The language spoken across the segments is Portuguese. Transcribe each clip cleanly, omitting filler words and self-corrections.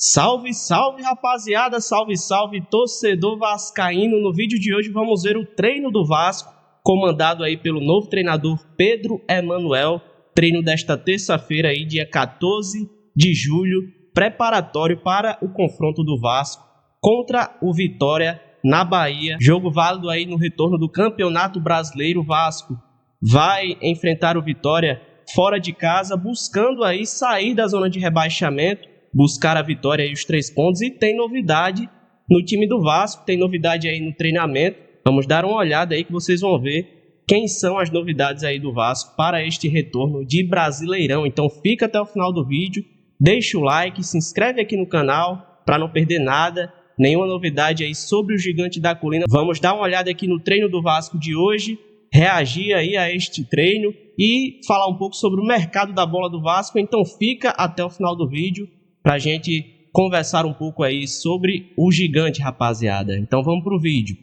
Salve, salve, rapaziada, salve, salve, torcedor vascaíno. No vídeo de hoje vamos ver o treino do Vasco, comandado aí pelo novo treinador Pedro Emanuel. Treino desta terça-feira aí, dia 14 de julho, preparatório para o confronto do Vasco contra o Vitória na Bahia. Jogo válido aí no retorno do Campeonato Brasileiro. Vasco vai enfrentar o Vitória fora de casa, buscando aí sair da zona de rebaixamento, buscar a vitória e os 3 pontos. E tem novidade no time do Vasco, tem novidade aí no treinamento. Vamos dar uma olhada aí que vocês vão ver quem são as novidades aí do Vasco para este retorno de Brasileirão. Então fica até o final do vídeo, deixa o like, se inscreve aqui no canal para não perder nada, nenhuma novidade aí sobre o Gigante da Colina. Vamos dar uma olhada aqui no treino do Vasco de hoje, reagir aí a este treino e falar um pouco sobre o mercado da bola do Vasco. Então fica até o final do vídeo para a gente conversar um pouco aí sobre o Gigante, rapaziada. Então vamos pro vídeo.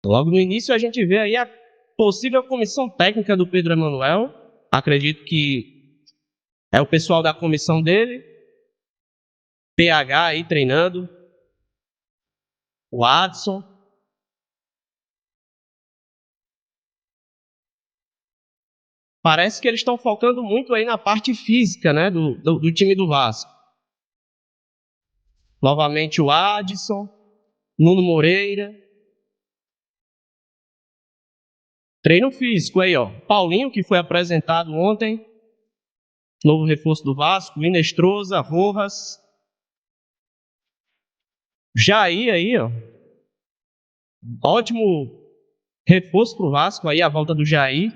Logo no início a gente vê aí a possível comissão técnica do Pedro Emanuel. Acredito que é o pessoal da comissão dele, PH aí treinando, o Adson. Parece que eles estão focando muito aí na parte física, né, do time do Vasco. Novamente o Adson, Nuno Moreira. Treino físico aí, ó. Paulinho, que foi apresentado ontem. Novo reforço do Vasco. Inestrosa, Rojas. Jair aí, ó. Ótimo reforço pro Vasco aí, a volta do Jair.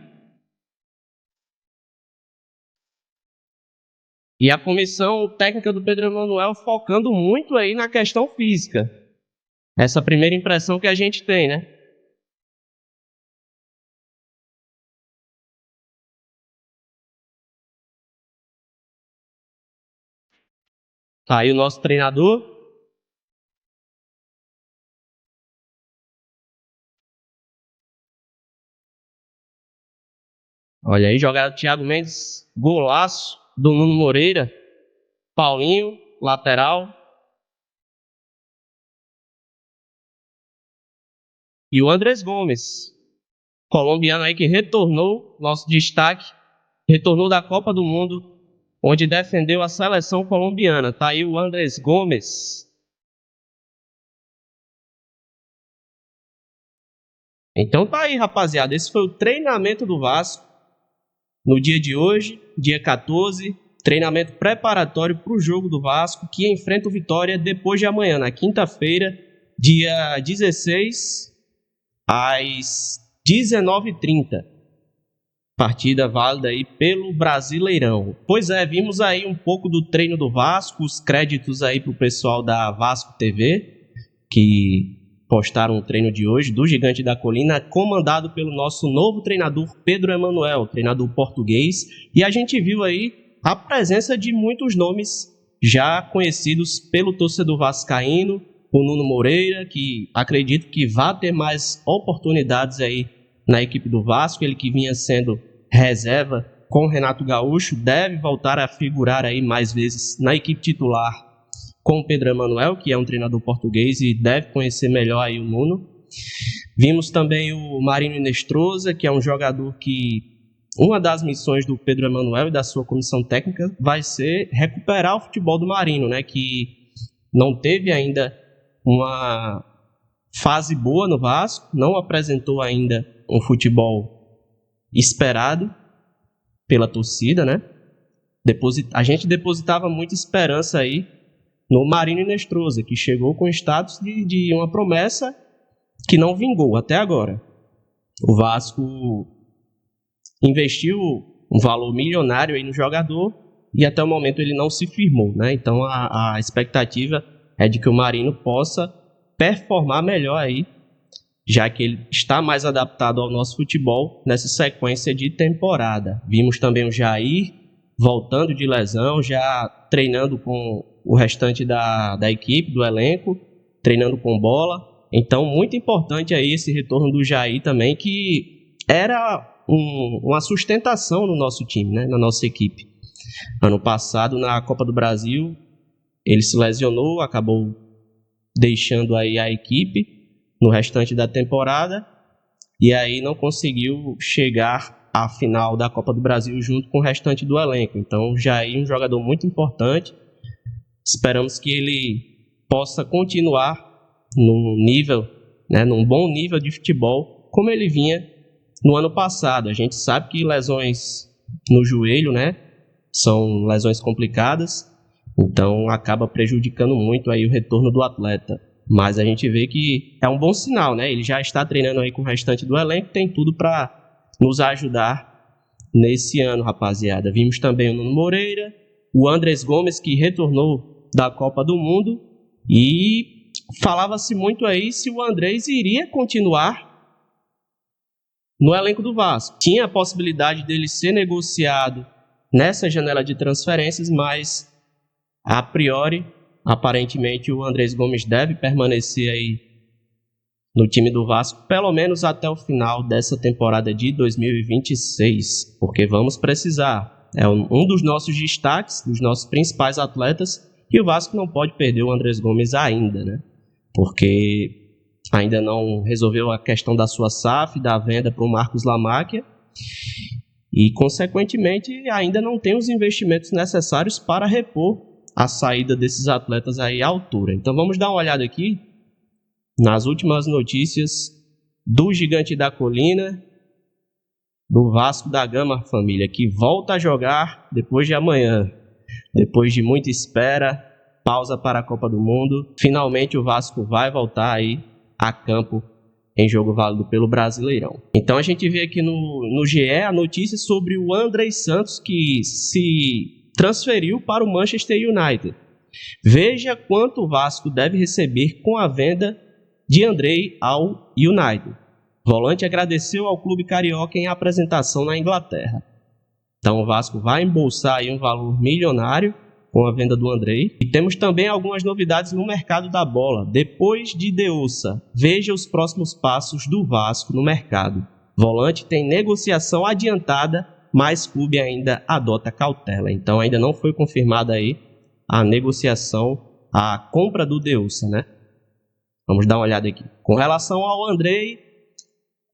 E a comissão técnica do Pedro Emanuel focando muito aí na questão física. Essa primeira impressão que a gente tem, né? Tá aí o nosso treinador. Olha aí, jogada do Thiago Mendes. Golaço do Nuno Moreira. Paulinho, lateral. E o Andrés Gomes, colombiano aí que retornou, nosso destaque. Retornou da Copa do Mundo, onde defendeu a seleção colombiana. Tá aí o Andrés Gomes. Então tá aí, rapaziada. Esse foi o treinamento do Vasco no dia de hoje, dia 14. Treinamento preparatório para o jogo do Vasco, que enfrenta o Vitória depois de amanhã, na quinta-feira, dia 16, às 19h30. Partida válida aí pelo Brasileirão. Pois é, vimos aí um pouco do treino do Vasco, os créditos aí pro pessoal da Vasco TV, que postaram o treino de hoje do Gigante da Colina, comandado pelo nosso novo treinador Pedro Emanuel, treinador português. E a gente viu aí a presença de muitos nomes já conhecidos pelo torcedor vascaíno, o Nuno Moreira, que acredito que vai ter mais oportunidades aí na equipe do Vasco, ele que vinha sendo reserva com o Renato Gaúcho, deve voltar a figurar aí mais vezes na equipe titular com o Pedro Emanuel, que é um treinador português e deve conhecer melhor aí o Nuno. Vimos também o Marino Inestrosa, que é um jogador que uma das missões do Pedro Emanuel e da sua comissão técnica vai ser recuperar o futebol do Marino, né, que não teve ainda uma fase boa no Vasco, não apresentou ainda um futebol esperado pela torcida, né? A gente depositava muita esperança aí no Marino Inestrosa, que chegou com status de uma promessa que não vingou até agora. O Vasco investiu um valor milionário aí no jogador e até o momento ele não se firmou, né? Então a expectativa é de que o Marino possa performar melhor aí, já que ele está mais adaptado ao nosso futebol nessa sequência de temporada. Vimos também o Jair voltando de lesão, já treinando com o restante da equipe, do elenco, treinando com bola. Então, muito importante aí esse retorno do Jair também, que era uma sustentação no nosso time, né? Na nossa equipe. Ano passado, na Copa do Brasil, ele se lesionou, acabou deixando aí a equipe no restante da temporada e aí não conseguiu chegar à final da Copa do Brasil junto com o restante do elenco. Então, Jair, um jogador muito importante. Esperamos que ele possa continuar num nível, num bom nível de futebol, como ele vinha no ano passado. A gente sabe que lesões no joelho, são lesões complicadas, então acaba prejudicando muito aí o retorno do atleta. Mas a gente vê que é um bom sinal, Ele já está treinando aí com o restante do elenco, tem tudo para nos ajudar nesse ano, rapaziada. Vimos também o Nuno Moreira, o Andrés Gomes, que retornou da Copa do Mundo, e falava-se muito aí se o Andrés iria continuar no elenco do Vasco. Tinha a possibilidade dele ser negociado nessa janela de transferências, mas a priori, aparentemente, o Andrés Gomes deve permanecer aí no time do Vasco, pelo menos até o final dessa temporada de 2026, porque vamos precisar. É um dos nossos destaques, dos nossos principais atletas, e o Vasco não pode perder o Andrés Gomes ainda, porque ainda não resolveu a questão da sua SAF, da venda para o Marcos Lamáquia, e, consequentemente, ainda não tem os investimentos necessários para repor a saída desses atletas aí à altura. Então vamos dar uma olhada aqui nas últimas notícias do Gigante da Colina, do Vasco da Gama, família, que volta a jogar depois de amanhã. Depois de muita espera, pausa para a Copa do Mundo, finalmente o Vasco vai voltar aí a campo em jogo válido pelo Brasileirão. Então a gente vê aqui no GE a notícia sobre o Andrés Santos, que se transferiu para o Manchester United. Veja quanto o Vasco deve receber com a venda de Andrei ao United. Volante agradeceu ao clube carioca em apresentação na Inglaterra. Então o Vasco vai embolsar aí um valor milionário com a venda do Andrei. E temos também algumas novidades no mercado da bola. Depois de Deúça, veja os próximos passos do Vasco no mercado. Volante tem negociação adiantada, mas clube ainda adota cautela. Então ainda não foi confirmada aí a negociação, a compra do Deúça, Vamos dar uma olhada aqui. Com relação ao Andrei,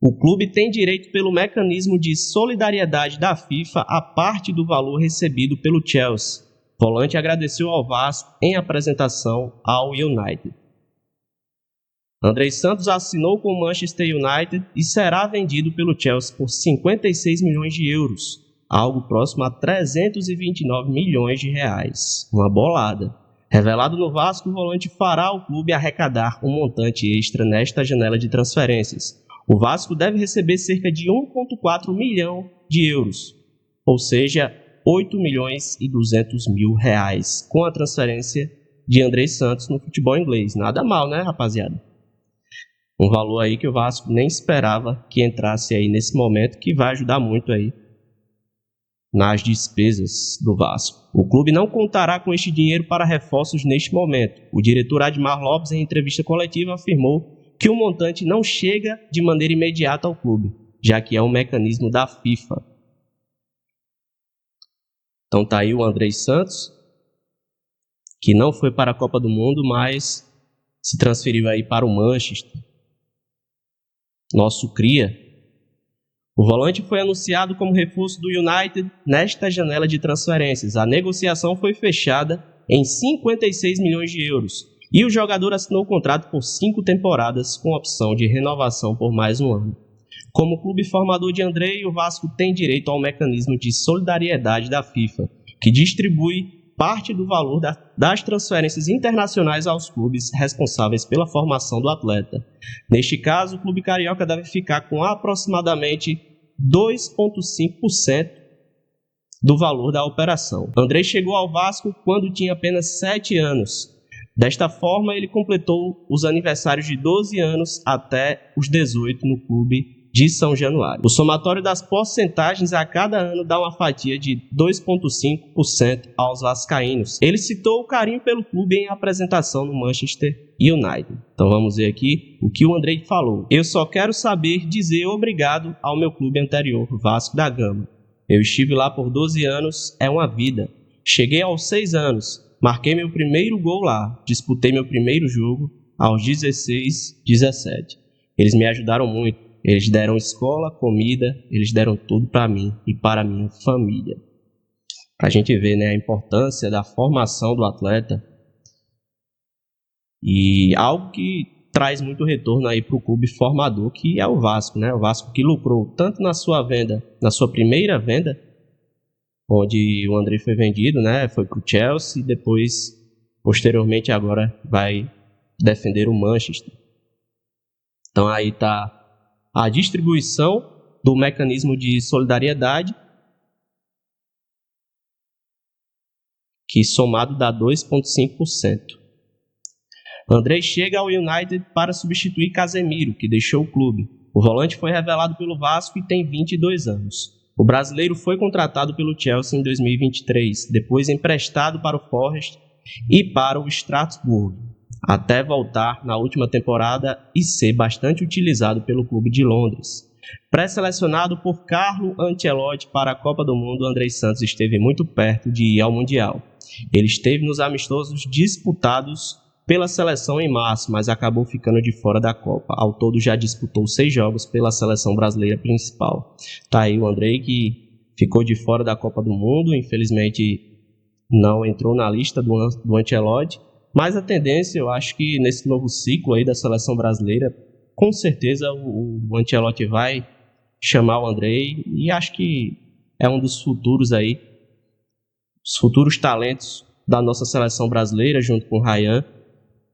o clube tem direito pelo mecanismo de solidariedade da FIFA a parte do valor recebido pelo Chelsea. Volante agradeceu ao Vasco em apresentação ao United. Andrés Santos assinou com o Manchester United e será vendido pelo Chelsea por 56 milhões de euros, algo próximo a 329 milhões de reais. Uma bolada. Revelado no Vasco, o volante fará o clube arrecadar um montante extra nesta janela de transferências. O Vasco deve receber cerca de 1,4 milhão de euros, ou seja, 8 milhões e 200 mil reais, com a transferência de Andrés Santos no futebol inglês. Nada mal, rapaziada? Um valor aí que o Vasco nem esperava que entrasse aí nesse momento, que vai ajudar muito aí nas despesas do Vasco. O clube não contará com este dinheiro para reforços neste momento. O diretor Admar Lopes, em entrevista coletiva, afirmou que o montante não chega de maneira imediata ao clube, já que é um mecanismo da FIFA. Então tá aí o Andrés Santos, que não foi para a Copa do Mundo, mas se transferiu aí para o Manchester. Nosso cria. O volante foi anunciado como reforço do United nesta janela de transferências. A negociação foi fechada em 56 milhões de euros e o jogador assinou o contrato por 5 temporadas com opção de renovação por mais um ano. Como clube formador de Andrei, o Vasco tem direito ao mecanismo de solidariedade da FIFA, que distribui parte do valor das transferências internacionais aos clubes responsáveis pela formação do atleta. Neste caso, o clube carioca deve ficar com aproximadamente 2,5% do valor da operação. Andrei chegou ao Vasco quando tinha apenas 7 anos. Desta forma, ele completou os aniversários de 12 anos até os 18 no clube de São Januário. O somatório das porcentagens a cada ano dá uma fatia de 2,5% aos vascaínos. Ele citou o carinho pelo clube em apresentação no Manchester United. Então vamos ver aqui o que o Andrei falou. Eu só quero saber dizer obrigado ao meu clube anterior, Vasco da Gama. Eu estive lá por 12 anos, é uma vida. Cheguei aos 6 anos, Marquei meu primeiro gol lá, disputei meu primeiro jogo aos 16, 17. Eles me ajudaram muito, eles deram escola, comida, eles deram tudo para mim e para a minha família. Para a gente ver, né, a importância da formação do atleta e algo que traz muito retorno aí para o clube formador, que é o Vasco, né? O Vasco que lucrou tanto na sua venda, na sua primeira venda, onde o André foi vendido, né? Foi para o Chelsea e depois, posteriormente, agora vai defender o Manchester. Então aí está a distribuição do mecanismo de solidariedade, que somado dá 2,5%. André chega ao United para substituir Casemiro, que deixou o clube. O volante foi revelado pelo Vasco e tem 22 anos. O brasileiro foi contratado pelo Chelsea em 2023, depois emprestado para o Forest e para o Strasbourg, até voltar na última temporada e ser bastante utilizado pelo clube de Londres. Pré-selecionado por Carlo Ancelotti para a Copa do Mundo, André Santos esteve muito perto de ir ao Mundial. Ele esteve nos amistosos disputados pela seleção em março, mas acabou ficando de fora da Copa. Ao todo já disputou 6 jogos pela seleção brasileira principal. Tá aí o André, que ficou de fora da Copa do Mundo, infelizmente não entrou na lista do Ancelotti, mas a tendência, eu acho que nesse novo ciclo aí da seleção brasileira, com certeza o Ancelotti vai chamar o André, e acho que é um dos futuros aí, os futuros talentos da nossa seleção brasileira, junto com o Ryan,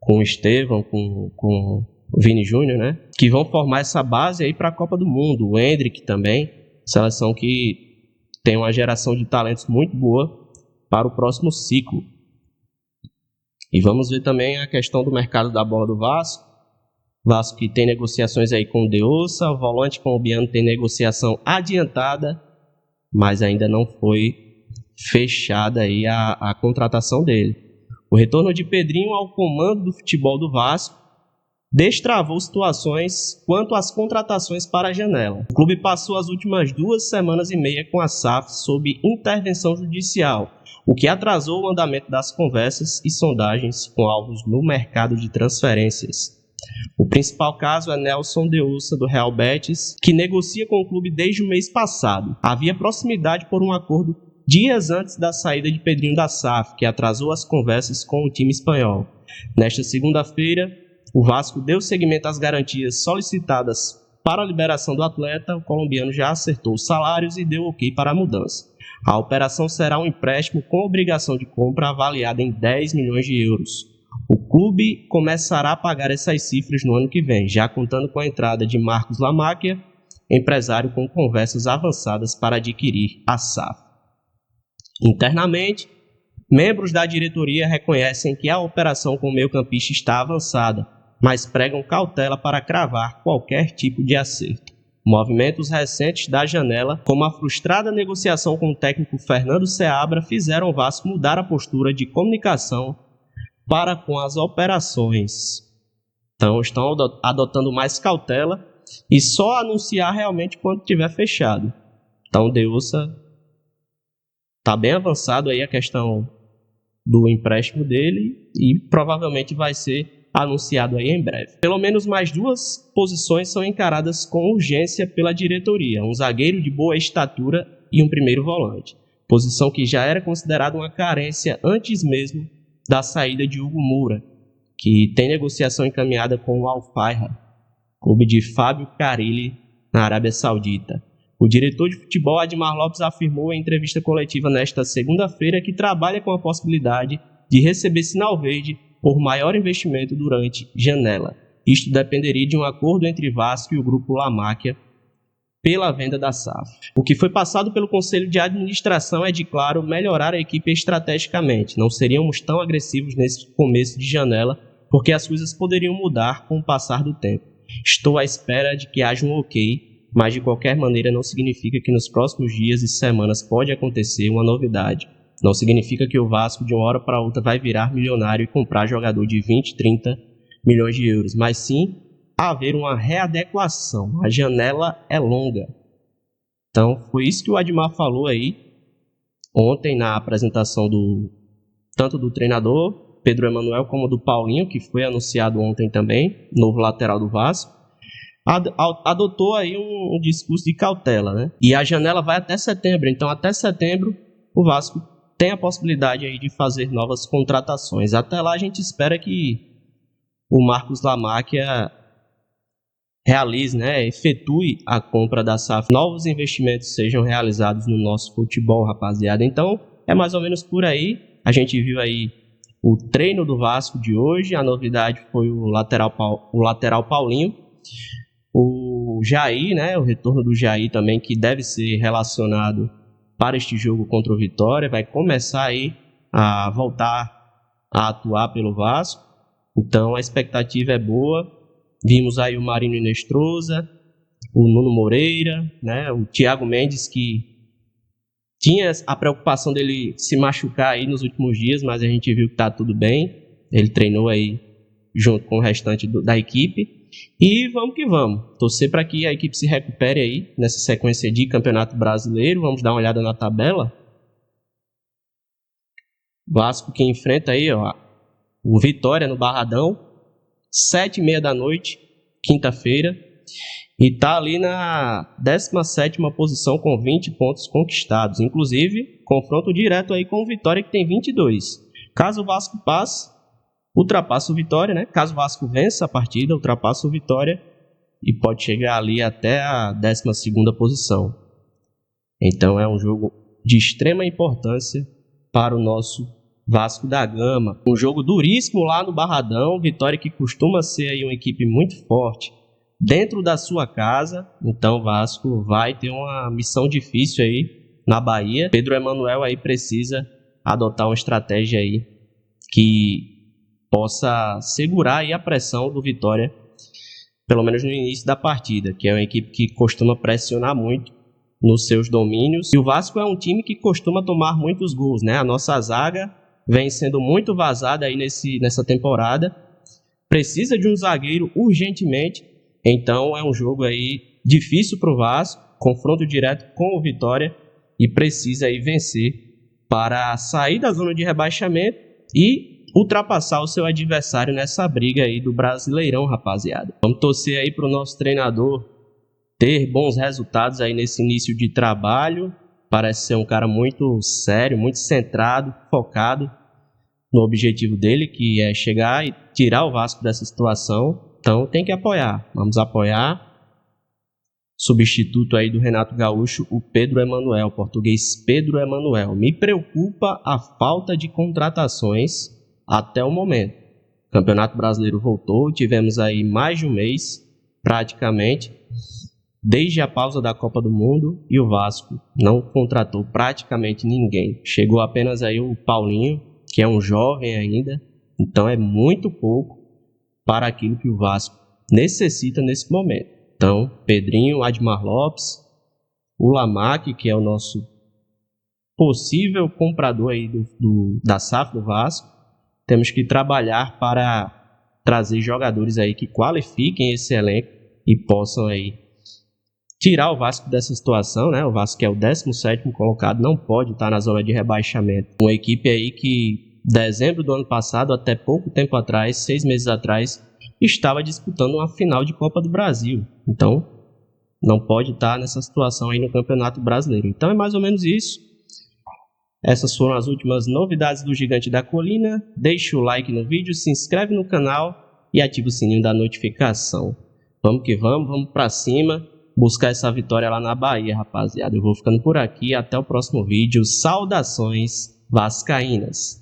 com o Estevão, com o Vini Júnior, né? Que vão formar essa base aí para a Copa do Mundo. O Endrick também, seleção que tem uma geração de talentos muito boa para o próximo ciclo. E vamos ver também a questão do mercado da bola do Vasco. Vasco que tem negociações aí com o Deossa, o volante colombiano tem negociação adiantada, mas ainda não foi fechada aí a contratação dele. O retorno de Pedrinho ao comando do futebol do Vasco destravou situações quanto às contratações para a janela. O clube passou as últimas 2 semanas e meia com a SAF sob intervenção judicial, o que atrasou o andamento das conversas e sondagens com alvos no mercado de transferências. O principal caso é Nelson Deossa, do Real Betis, que negocia com o clube desde o mês passado. Havia proximidade por um acordo dias antes da saída de Pedrinho da SAF, que atrasou as conversas com o time espanhol. Nesta segunda-feira, o Vasco deu seguimento às garantias solicitadas para a liberação do atleta. O colombiano já acertou os salários e deu ok para a mudança. A operação será um empréstimo com obrigação de compra avaliada em 10 milhões de euros. O clube começará a pagar essas cifras no ano que vem, já contando com a entrada de Marcos Lamáquia, empresário com conversas avançadas para adquirir a SAF. Internamente, membros da diretoria reconhecem que a operação com o meio-campista está avançada, mas pregam cautela para cravar qualquer tipo de acerto. Movimentos recentes da janela, como a frustrada negociação com o técnico Fernando Seabra, fizeram o Vasco mudar a postura de comunicação para com as operações. Então, estão adotando mais cautela e só anunciar realmente quando tiver fechado. Então, Deossa está bem avançado aí a questão do empréstimo dele e provavelmente vai ser anunciado aí em breve. Pelo menos mais 2 posições são encaradas com urgência pela diretoria: um zagueiro de boa estatura e um primeiro volante, posição que já era considerada uma carência antes mesmo da saída de Hugo Moura, que tem negociação encaminhada com o Al-Fayha, clube de Fábio Carilli, na Arábia Saudita. O diretor de futebol, Admar Lopes, afirmou em entrevista coletiva nesta segunda-feira que trabalha com a possibilidade de receber sinal verde por maior investimento durante janela. Isto dependeria de um acordo entre Vasco e o grupo Lamáquia pela venda da SAF. O que foi passado pelo Conselho de Administração é de, claro, melhorar a equipe estrategicamente. Não seríamos tão agressivos nesse começo de janela, porque as coisas poderiam mudar com o passar do tempo. Estou à espera de que haja um ok, mas de qualquer maneira não significa que nos próximos dias e semanas pode acontecer uma novidade. Não significa que o Vasco de uma hora para outra vai virar milionário e comprar jogador de 20, 30 milhões de euros, mas sim haver uma readequação. A janela é longa. Então foi isso que o Admar falou aí ontem na apresentação tanto do treinador Pedro Emanuel como do Paulinho, que foi anunciado ontem também, novo lateral do Vasco, adotou aí um discurso de cautela, né? E a janela vai até setembro, então até setembro o Vasco tem a possibilidade aí de fazer novas contratações. Até lá a gente espera que o Marcos Lamáquia realize, né, efetue a compra da SAF, novos investimentos sejam realizados no nosso futebol, rapaziada. Então é mais ou menos por aí. A gente viu aí o treino do Vasco de hoje, a novidade foi o lateral Paulinho, o Jair, né, o retorno do Jair também, que deve ser relacionado para este jogo contra o Vitória, vai começar aí a voltar a atuar pelo Vasco, então a expectativa é boa. Vimos aí o Marino Inestrosa, o Nuno Moreira, né, o Thiago Mendes, que tinha a preocupação dele se machucar aí nos últimos dias, mas a gente viu que está tudo bem, ele treinou aí junto com o restante da equipe. E vamos que vamos, torcer para que a equipe se recupere aí nessa sequência de Campeonato Brasileiro. Vamos dar uma olhada na tabela. Vasco que enfrenta aí, ó, o Vitória no Barradão, 7h30 da noite, quinta-feira, e tá ali na 17ª posição com 20 pontos conquistados, inclusive confronto direto aí com o Vitória, que tem 22. Caso o Vasco passe, ultrapassa o Vitória, né? Caso o Vasco vença a partida, ultrapassa o Vitória e pode chegar ali até a 12ª posição. Então é um jogo de extrema importância para o nosso Vasco da Gama. Um jogo duríssimo lá no Barradão, Vitória que costuma ser aí uma equipe muito forte dentro da sua casa. Então o Vasco vai ter uma missão difícil aí na Bahia. Pedro Emanuel aí precisa adotar uma estratégia aí que possa segurar aí a pressão do Vitória, pelo menos no início da partida, que é uma equipe que costuma pressionar muito nos seus domínios. E o Vasco é um time que costuma tomar muitos gols, né? A nossa zaga vem sendo muito vazada aí nessa temporada. Precisa de um zagueiro urgentemente. Então é um jogo aí difícil para o Vasco, confronto direto com o Vitória, e precisa aí vencer para sair da zona de rebaixamento e ultrapassar o seu adversário nessa briga aí do Brasileirão, rapaziada. Vamos torcer aí para o nosso treinador ter bons resultados aí nesse início de trabalho. Parece ser um cara muito sério, muito centrado, focado no objetivo dele, que é chegar e tirar o Vasco dessa situação. Então tem que apoiar, vamos apoiar. Substituto aí do Renato Gaúcho, o Pedro Emanuel, português Pedro Emanuel. Me preocupa a falta de contratações até o momento. O Campeonato Brasileiro voltou, tivemos aí mais de um mês, praticamente, desde a pausa da Copa do Mundo, e o Vasco não contratou praticamente ninguém. Chegou apenas aí o Paulinho, que é um jovem ainda, então é muito pouco para aquilo que o Vasco necessita nesse momento. Então, Pedrinho, Admar Lopes, o Lamáquia, que é o nosso possível comprador aí da SAF do Vasco. Temos que trabalhar para trazer jogadores aí que qualifiquem esse elenco e possam aí tirar o Vasco dessa situação, né? O Vasco, que é o 17º colocado, não pode estar na zona de rebaixamento. Uma equipe aí que, dezembro do ano passado, até pouco tempo atrás, 6 meses atrás, estava disputando uma final de Copa do Brasil. Então, não pode estar nessa situação aí no Campeonato Brasileiro. Então, é mais ou menos isso. Essas foram as últimas novidades do Gigante da Colina. Deixa o like no vídeo, se inscreve no canal e ativa o sininho da notificação. Vamos que vamos pra cima, buscar essa vitória lá na Bahia, rapaziada. Eu vou ficando por aqui, até o próximo vídeo. Saudações vascaínas!